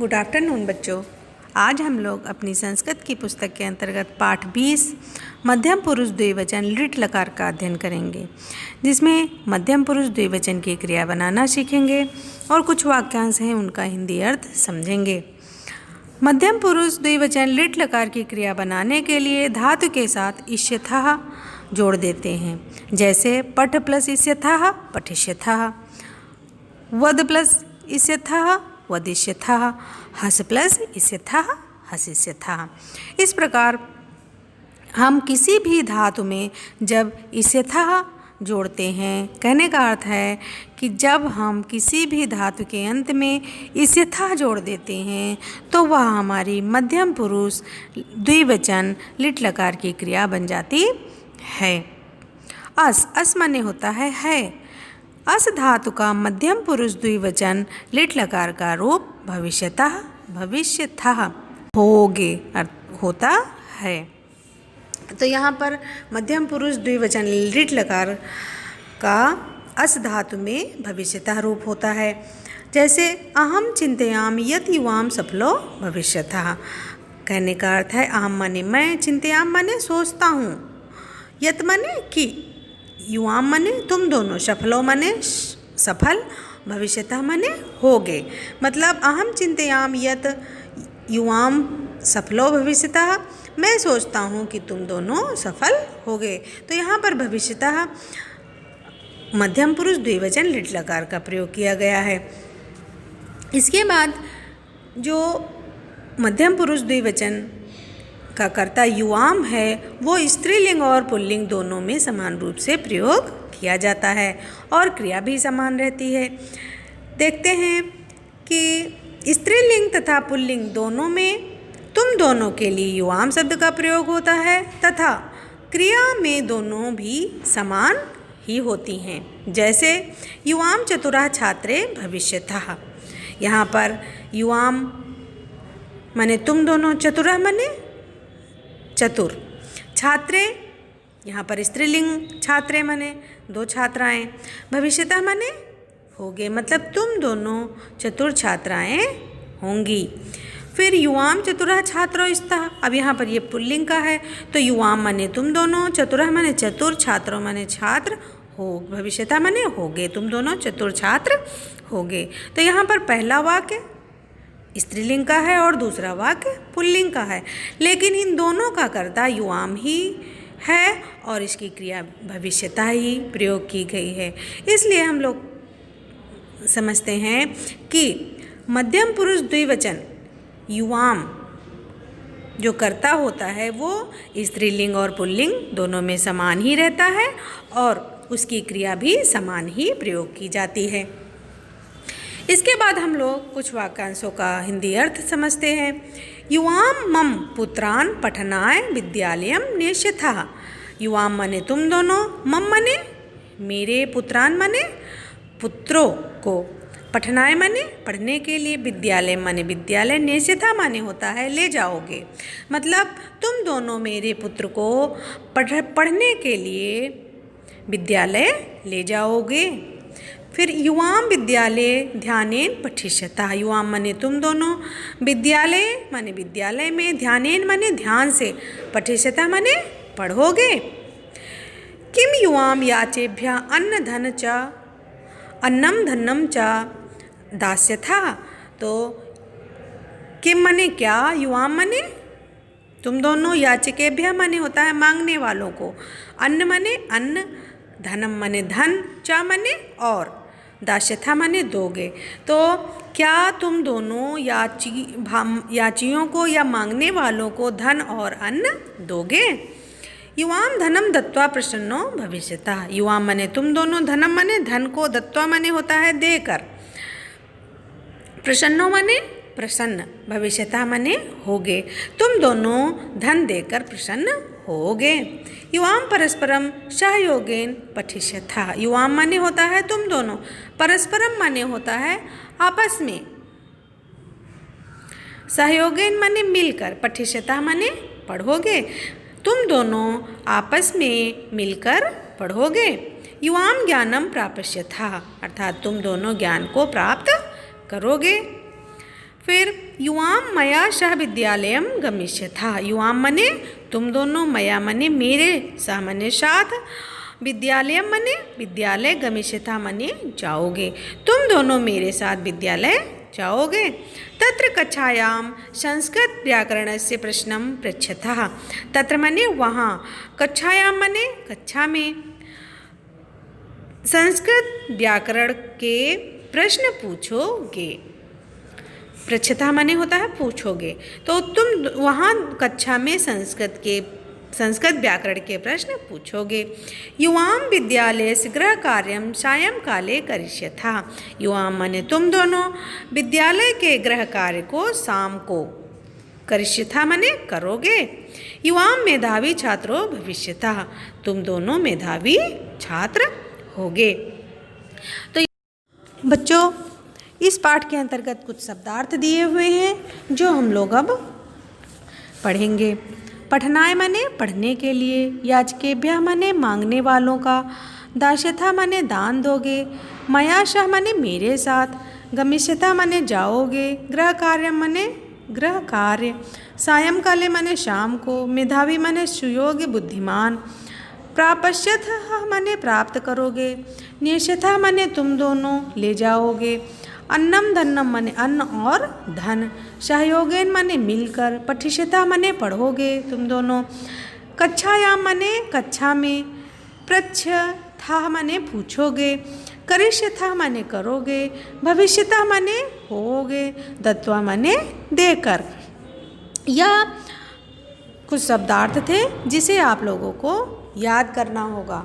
Good afternoon बच्चों। आज हम लोग अपनी संस्कृत की पुस्तक के अंतर्गत पाठ 20 मध्यम पुरुष द्विवचन लिट लकार का अध्ययन करेंगे, जिसमें मध्यम पुरुष द्विवचन की क्रिया बनाना सीखेंगे और कुछ वाक्यांश हैं उनका हिंदी अर्थ समझेंगे। मध्यम पुरुष द्विवचन लिट लकार की क्रिया बनाने के लिए धातु के साथ इष्यथः जोड़ देते हैं, जैसे पठ प्लस इष्यथः पठिष्यथः, वद प्लस इष्यथः वदिष्यथः, हस प्लस इष्यथः हसिष्यथः। इस प्रकार हम किसी भी धातु में जब इष्यथः जोड़ते हैं, कहने का अर्थ है कि जब हम किसी भी धातु के अंत में इष्यथः जोड़ देते हैं तो वह हमारी मध्यम पुरुष द्विवचन लिट लकार की क्रिया बन जाती है। अस माने होता है। अस धातु का मध्यम पुरुष द्विवचन लिट लकार का रूप भविष्यतः भविष्यथः होगे होता है। तो यहाँ पर मध्यम पुरुष द्विवचन लिट लकार का अस धातु में भविष्यतः रूप होता है। जैसे अहम चिंतयामि यत् युवाम सफलो भविष्यतः, कहने का अर्थ है अहम माने मैं, चिंतयाम माने सोचता हूँ, यत् माने कि, युवाम माने तुम दोनों, सफलो माने सफल, भविष्यतः माने होगे। मतलब अहम चिंतयाम यत् युवाम सफलो भविष्यतः, मैं सोचता हूँ कि तुम दोनों सफल होगे। तो यहाँ पर भविष्यतः मध्यम पुरुष द्विवचन लिट लकार का प्रयोग किया गया है। इसके बाद जो मध्यम पुरुष द्विवचन का कर्ता युवाम है वो स्त्रीलिंग और पुल्लिंग दोनों में समान रूप से प्रयोग किया जाता है और क्रिया भी समान रहती है। देखते हैं कि स्त्रीलिंग तथा पुल्लिंग दोनों में तुम दोनों के लिए युवाम शब्द का प्रयोग होता है तथा क्रिया में दोनों भी समान ही होती हैं। जैसे युवाम चतुरा छात्रे भविष्यतः, यहाँ पर युवाम माने तुम दोनों, चतुरा माने चतुर, छात्रे यहाँ पर स्त्रीलिंग छात्रे माने दो छात्राएं, भविष्यतः माने होगे, मतलब तुम दोनों चतुर छात्राएं होंगी। फिर युवाम चतुरा छात्रो स्तः, अब यहाँ पर ये पुल्लिंग का है तो युवाम माने तुम दोनों, चतुरा माने चतुर, छात्रों माने छात्र, हो भविष्यतः माने होगे, तुम दोनों चतुर छात्र होगे। तो यहाँ पर पहला वाक्य स्त्रीलिंग का है और दूसरा वाक्य पुल्लिंग का है, लेकिन इन दोनों का कर्ता युवाम ही है और इसकी क्रिया भविष्यतः ही प्रयोग की गई है। इसलिए हम लोग समझते हैं कि मध्यम पुरुष द्विवचन युवाम जो कर्ता होता है वो स्त्रीलिंग और पुल्लिंग दोनों में समान ही रहता है और उसकी क्रिया भी समान ही प्रयोग की जाती है। इसके बाद हम लोग कुछ वाक्यांशों का हिंदी अर्थ समझते हैं। युवाम मम पुत्रान पठनाय विद्यालयम नेष्यथः, युवाम माने तुम दोनों, मम माने मेरे, पुत्रान माने पुत्रों को, पठनाय माने पढ़ने के लिए, विद्यालय माने विद्यालय, नेष्यथः माने होता है ले जाओगे, मतलब तुम दोनों मेरे पुत्र को पढ़ने के लिए विद्यालय ले जाओगे। फिर युवाम विद्यालय ध्यानेन पठिष्यतः, युवाम माने तुम दोनों, विद्यालय माने विद्यालय में, ध्यानेन माने ध्यान से, पठिष्यतः माने पढ़ोगे। किम युवाम याचेभ्यः अन्न धन च अन्नम धन्नम च दास्यथः, तो किम माने क्या, युवाम माने तुम दोनों, याचकेभ्यः माने होता है मांगने वालों को, अन्न माने अन्न, धनम माने धन, च माने और, दास्यथा माने दोगे। तो क्या तुम दोनों याचियों को या मांगने वालों को धन और अन्न दोगे। युवाम धनम दत्वा प्रसन्नो भविष्यतः, युवाम माने तुम दोनों, धनम माने धन को, दत्वा माने होता है देकर, प्रसन्नो माने प्रसन्न, भविष्यतः माने होगे, तुम दोनों धन देकर प्रसन्न होगे। युवाम परस्परम सहयोगेन पठिष्यथः, युवाम माने होता है तुम दोनों, परस्परम माने होता है आपस में, सहयोगेन माने मिलकर, पठिष्यथः माने पढ़ोगे, तुम दोनों आपस में मिलकर पढ़ोगे। युवाम ज्ञानम प्राप्स्यथः, अर्थात तुम दोनों ज्ञान को प्राप्त करोगे। फिर युवाम मया सह विद्यालयम गमिष्यथः। युवाम मने तुम दोनों, मया मने मेरे, सह मने साथ, विद्यालयम मने विद्यालय, गमिष्यथः मने जाओगे, तुम दोनों मेरे साथ विद्यालय जाओगे। तत्र कक्षायाम संस्कृत व्याकरणस्य प्रश्नं पृच्छतः। तत्र मने वहाँ, कक्षायाम मने कक्षा में, संस्कृत व्याकरण के प्रश्न पूछोगे। पृच्छतः माने होता है पूछोगे, तो तुम वहाँ कक्षा में संस्कृत व्याकरण के प्रश्न पूछोगे। युवाम विद्यालयस्य गृह कार्यम सायंकाले करिष्यथः। युवाम माने तुम दोनों, विद्यालय के गृह कार्य को शाम को, करिष्यथः माने करोगे। युवाम मेधावी छात्रो भविष्यतः। तुम दोनों मेधावी छात्र होगे। तो बच्चों, इस पाठ के अंतर्गत कुछ शब्दार्थ दिए हुए हैं जो हम लोग अब पढ़ेंगे। पठनाय माने पढ़ने के लिए, याचकेभ्यः माने मांगने वालों का, दास्यथः माने दान दोगे, मया सह माने मेरे साथ, गमिष्यथः माने जाओगे, गृह कार्य माने गृह कार्य, सायंकाले माने शाम को, मेधावी माने सुयोग्य बुद्धिमान, प्रापश्यथः माने प्राप्त करोगे, नियस्यथः माने तुम दोनों ले जाओगे, अन्नम धन्नम माने अन्न और धन, सहयोगेन माने मिलकर, पठिष्यथः माने पढ़ोगे तुम दोनों, कक्षायाम माने कक्षा में, पृच्छथः माने पूछोगे, करिष्यथः माने करोगे, भविष्यतः माने होगे, दत्वा माने देकर। यह कुछ शब्दार्थ थे जिसे आप लोगों को याद करना होगा।